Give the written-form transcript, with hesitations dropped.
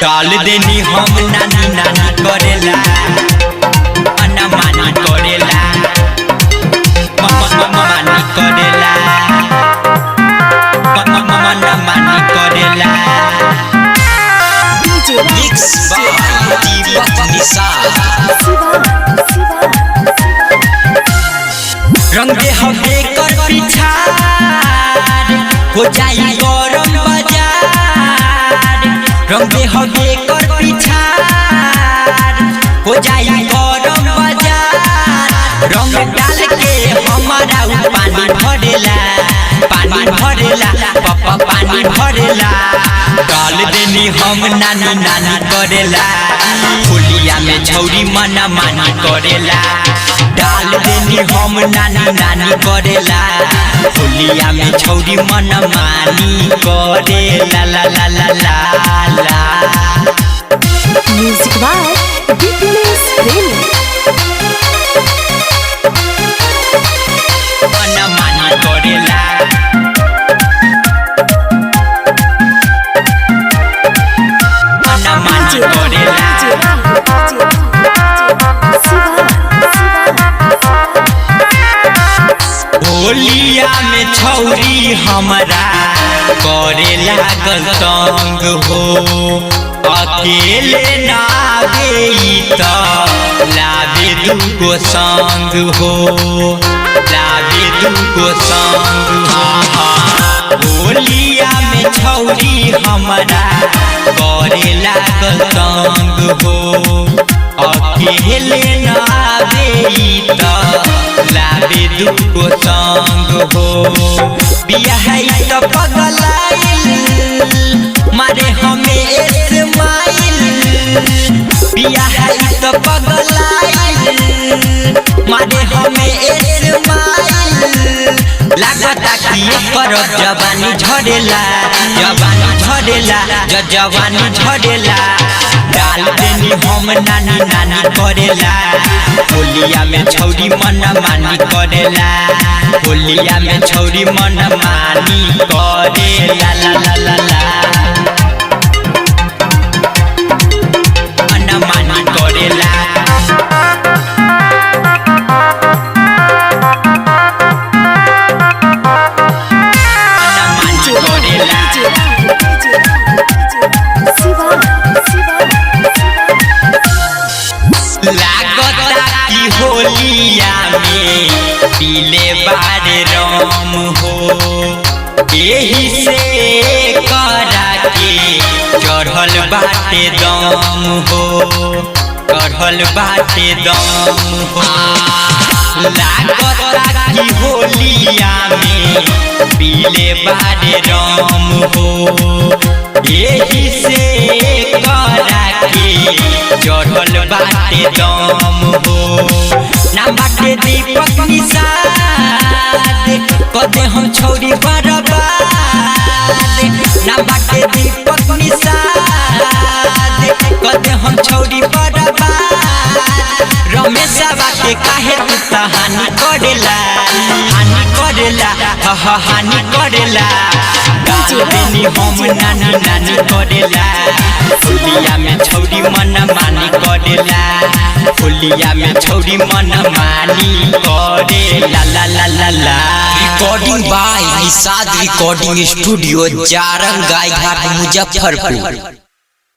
डाल देनी हम नानी नानी करेला मानी करेला मानी करेला मानी करेला मिक्स बाय दीपक निसार रंग दे हमे कर पिछाड़ हो जाई गरम बाजार रंग दे हमे कर पिछाड़ हो जाई गरम बाजार रंग डाल के हमारा पानी भरेला पापा पानी भरेला डाल देनी हम नानी नानी करेला होलिया में छौरी मना मानी करेला डाल देनी हम नानी नानी करेला होलिया में छौरी मना मानी करेला ला ला ला ला ला म्यूजिक बाय बिपलेश प्रेमी मना मानी करेला मना मानी करेला होलिया में छौरी हमरा करे लागल तंग हो अकेले ना आवे त लावे दुगो संग हो लावे दुगो संग होलिया में छौरी हमरा करे लागल तंग हो अकेले ना आवे त लावे दुगो संग हो बिया है त पगलाइल मारे हमें इस्माइल बिया है त पगलाइल मारे हमें इस्माइल लागता कि पर जवानी झड़ेला जवानी झड़ेला डाल देनी हम नानी नानी करेला होलिया में छौरी मना मानी करेला होलिया में छौरी मना मानी करेला ला ला ला ला मना मानी करेला मना मानी करेला लागता कि होलिया में पीले बारे राम हो यही से करा के चढ़ल बाटे दम हो चढ़ल बाटे दम हो लागता कि होलिया में पीले बारे राम हो यही से करा के चढ़ल बाटे दम हो नाम बाटे दीपक निसार कदे हम छौरी बर्बाद नाम बाटे दीपक निसार कदे हम छौरी बर्बाद रमेश बाटे काहे तू हानि करेला हानि करेला डाल देनी हम नानी नानी करेला होलिया में छौरी मना मानी करेला होलिया में छौरी मना मानी करेला ला ला ला ला recording by Nishad recording studio Jarang Gaighat Muzaffarpur.